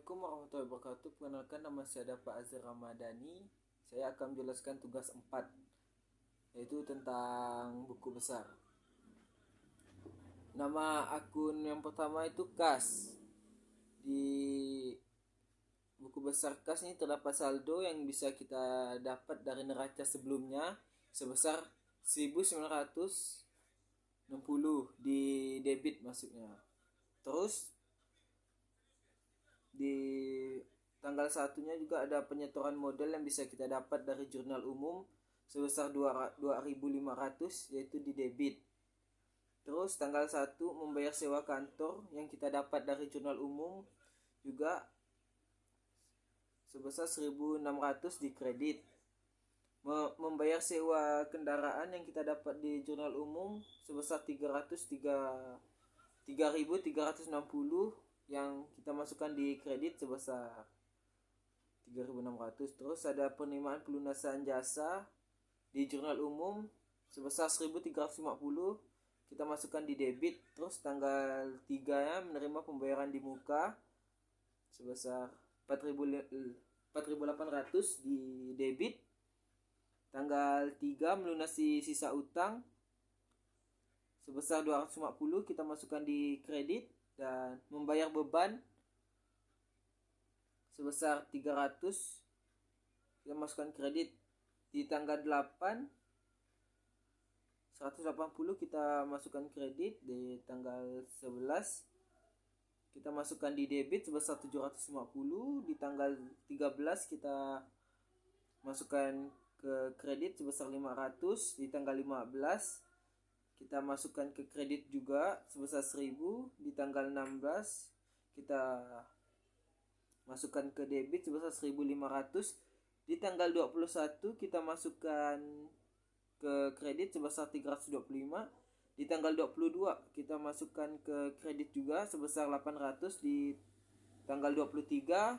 Assalamualaikum warahmatullahi wabarakatuh. Perkenalkan, nama saya Pak Azhar Ramadhani. Saya akan menjelaskan tugas 4, yaitu tentang buku besar. Nama akun yang pertama itu Kas. Di buku besar Kas ini terdapat saldo yang bisa kita dapat dari neraca sebelumnya sebesar 1960 di debit maksudnya. Terus di tanggal satunya juga ada penyetoran modal yang bisa kita dapat dari jurnal umum sebesar 2.500 yaitu di debit. Terus tanggal 1 membayar sewa kantor yang kita dapat dari jurnal umum juga sebesar 1.600 di kredit. Membayar sewa kendaraan yang kita dapat di jurnal umum sebesar 3.360 yang kita masukkan di kredit sebesar 3.600. Terus ada penerimaan pelunasan jasa di jurnal umum sebesar 1.350 kita masukkan di debit. Terus tanggal 3 ya menerima pembayaran di muka sebesar 4.800 di debit. Tanggal 3 melunasi sisa utang sebesar 250 kita masukkan di kredit, dan membayar beban sebesar 300 kita masukkan kredit. Di tanggal 8 180 kita masukkan kredit. Di tanggal 11 kita masukkan di debit sebesar 750. Di tanggal 13 kita masukkan ke kredit sebesar 500. Di tanggal 15 kita masukkan ke kredit juga sebesar 1000. Di tanggal 16 kita masukkan ke debit sebesar 1.500. Di tanggal 21 kita masukkan ke kredit sebesar 325. Di tanggal 22 kita masukkan ke kredit juga sebesar 800. Di tanggal 23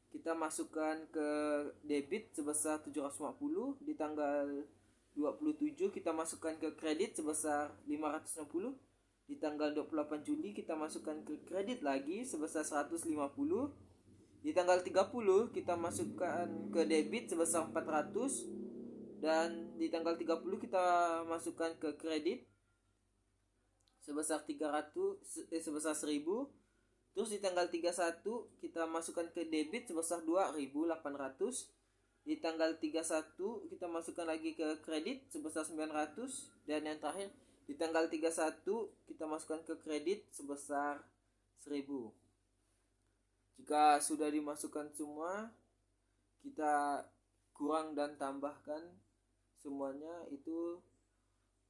kita masukkan ke debit sebesar 750. Di tanggal 27 kita masukkan ke kredit sebesar 560. Di tanggal 28 Juli kita masukkan ke kredit lagi sebesar 150. Di tanggal 30 kita masukkan ke debit sebesar 400. Dan di tanggal 30 kita masukkan ke kredit sebesar 1000. Terus di tanggal 31 kita masukkan ke debit sebesar 2.800. Di tanggal 31 kita masukkan lagi ke kredit sebesar 900. Dan yang terakhir di tanggal 31 kita masukkan ke kredit sebesar 1000. Jika sudah dimasukkan semua, kita kurang dan tambahkan semuanya, itu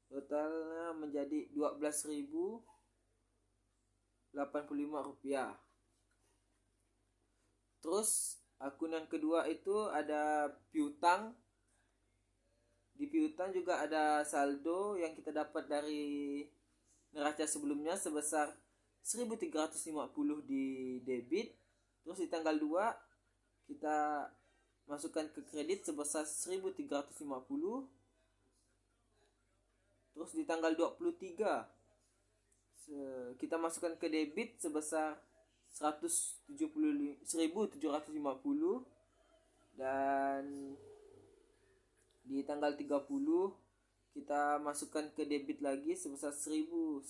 totalnya menjadi Rp12.085. Terus akun yang kedua itu ada piutang. Di piutang juga ada saldo yang kita dapat dari neraca sebelumnya sebesar 1.350 di debit. Terus di tanggal 2 kita masukkan ke kredit sebesar 1.350. Terus di tanggal 23 kita masukkan ke debit sebesar 1.750. Dan di tanggal 30 kita masukkan ke debit lagi sebesar 1.100.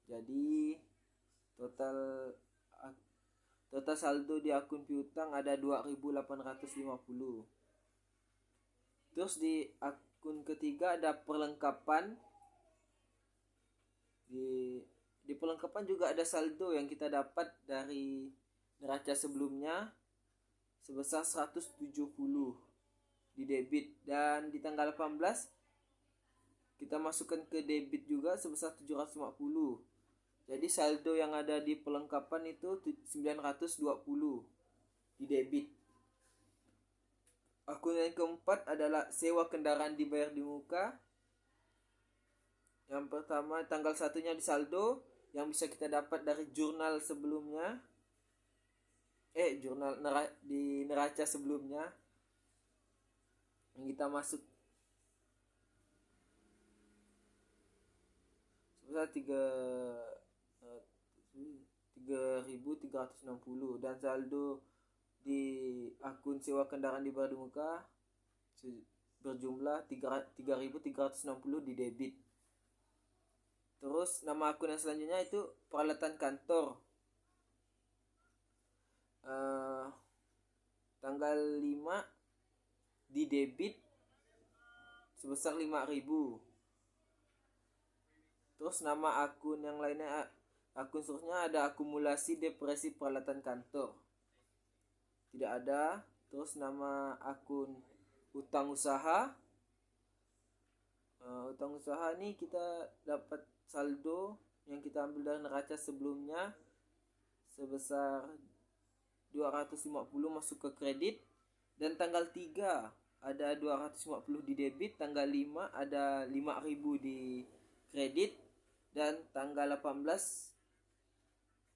Jadi total saldo di akun piutang ada 2.850. Terus di akun ketiga ada perlengkapan. Di perlengkapan juga ada saldo yang kita dapat dari neraca sebelumnya sebesar 170 di debit. Dan di tanggal 18 kita masukkan ke debit juga sebesar 750. Jadi saldo yang ada di perlengkapan itu 920 di debit. Akun yang keempat adalah sewa kendaraan dibayar di muka. Yang pertama tanggal satunya di saldo yang bisa kita dapat dari jurnal sebelumnya. Di neraca sebelumnya yang kita masuk sebesar 3.000 3.360 dan saldo di akun sewa kendaraan di Bermuka berjumlah 3.360 di debit. Terus nama akun yang selanjutnya itu peralatan kantor. Tanggal 5 di debit sebesar 5.000. Terus nama akun yang lainnya, akun seterusnya ada akumulasi depresi peralatan kantor, tidak ada. Terus nama akun utang usaha, utang usaha ini kita dapat saldo yang kita ambil dari neraca sebelumnya sebesar 250 masuk ke kredit, dan tanggal 3 ada 250 di debit, tanggal 5 ada 5.000 di kredit, dan tanggal 18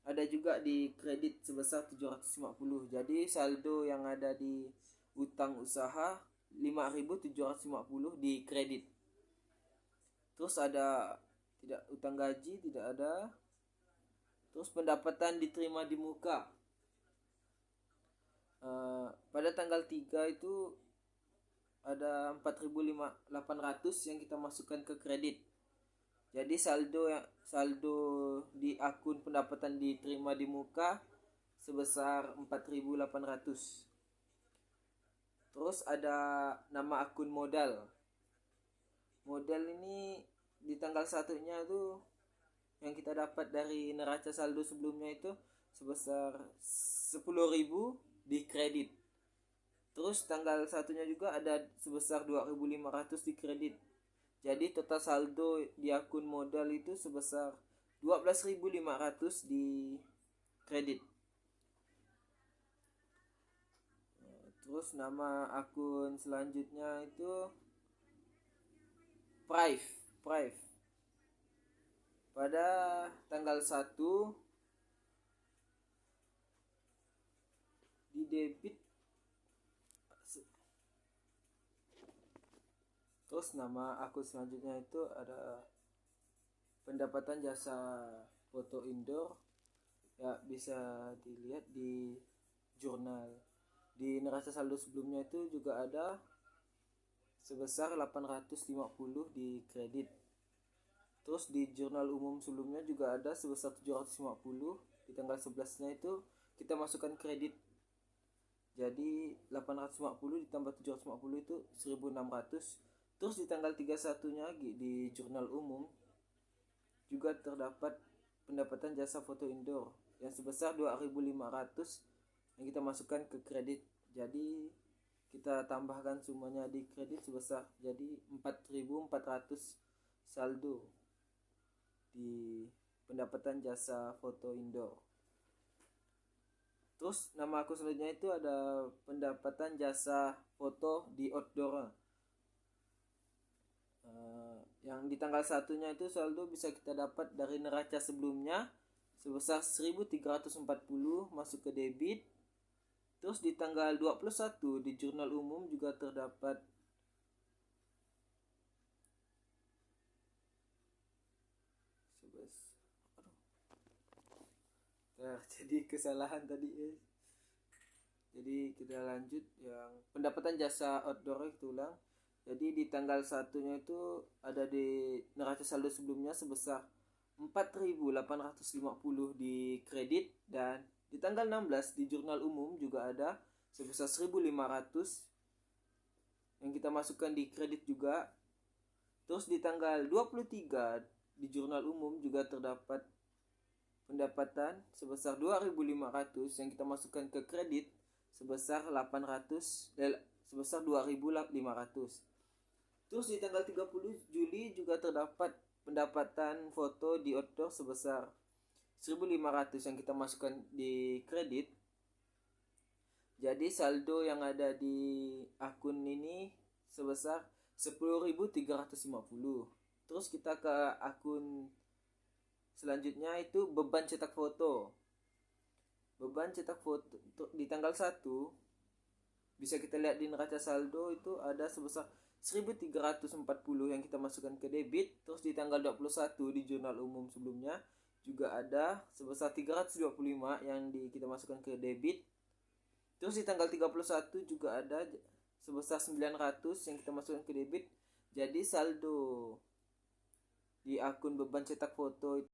ada juga di kredit sebesar 750. Jadi saldo yang ada di utang usaha 5.750 di kredit. Terus ada tidak utang gaji, tidak ada. Terus pendapatan diterima di muka. Pada tanggal 3 itu ada 4.800 yang kita masukkan ke kredit. Jadi saldo di akun pendapatan diterima di muka sebesar 4.800. Terus ada nama akun modal. Modal ini di tanggal satunya itu yang kita dapat dari neraca saldo sebelumnya itu sebesar 10.000 di kredit. Terus tanggal satunya juga ada sebesar 2.500 di kredit. Jadi total saldo di akun modal itu sebesar 12.500 di kredit. Terus nama akun selanjutnya itu Prive. Pada tanggal 1 di debit. Terus nama akun selanjutnya itu ada pendapatan jasa foto indoor, ya bisa dilihat di jurnal. Di neraca saldo sebelumnya itu juga ada sebesar 850 di kredit. Terus di jurnal umum sebelumnya juga ada sebesar 750. Di tanggal 11-nya itu kita masukkan kredit. Jadi 850 ditambah 750 itu 1.600. Terus di tanggal 31-nya di jurnal umum juga terdapat pendapatan jasa foto indoor yang sebesar 2.500 yang kita masukkan ke kredit. Jadi kita tambahkan semuanya di kredit sebesar jadi 4.400 saldo di pendapatan jasa foto indoor. Terus nama aku selanjutnya itu ada pendapatan jasa foto di outdoor. Yang di tanggal satunya itu saldo bisa kita dapat dari neraca sebelumnya sebesar 1.340 masuk ke debit. Terus di tanggal 21 di jurnal umum juga terdapat terjadi kesalahan tadi ya. Jadi kita lanjut yang pendapatan jasa outdoor itu ulang. Jadi di tanggal satunya itu ada di neraca saldo sebelumnya sebesar 4.850 di kredit, dan di tanggal 16 di jurnal umum juga ada sebesar 1.500 yang kita masukkan di kredit juga. Terus di tanggal 23 di jurnal umum juga terdapat pendapatan sebesar 2.500 yang kita masukkan ke kredit sebesar 2.500. Terus di tanggal 30 Juli juga terdapat pendapatan foto di outdoor sebesar 1.500 yang kita masukkan di kredit. Jadi saldo yang ada di akun ini sebesar 10.350. Terus kita ke akun selanjutnya itu beban cetak foto. Beban cetak foto di tanggal 1 bisa kita lihat di neraca saldo itu ada sebesar 1.340 yang kita masukkan ke debit. Terus di tanggal 21 di jurnal umum sebelumnya juga ada sebesar 325 yang kita masukkan ke debit. Terus di tanggal 31 juga ada sebesar 900 yang kita masukkan ke debit. Jadi saldo di akun beban cetak foto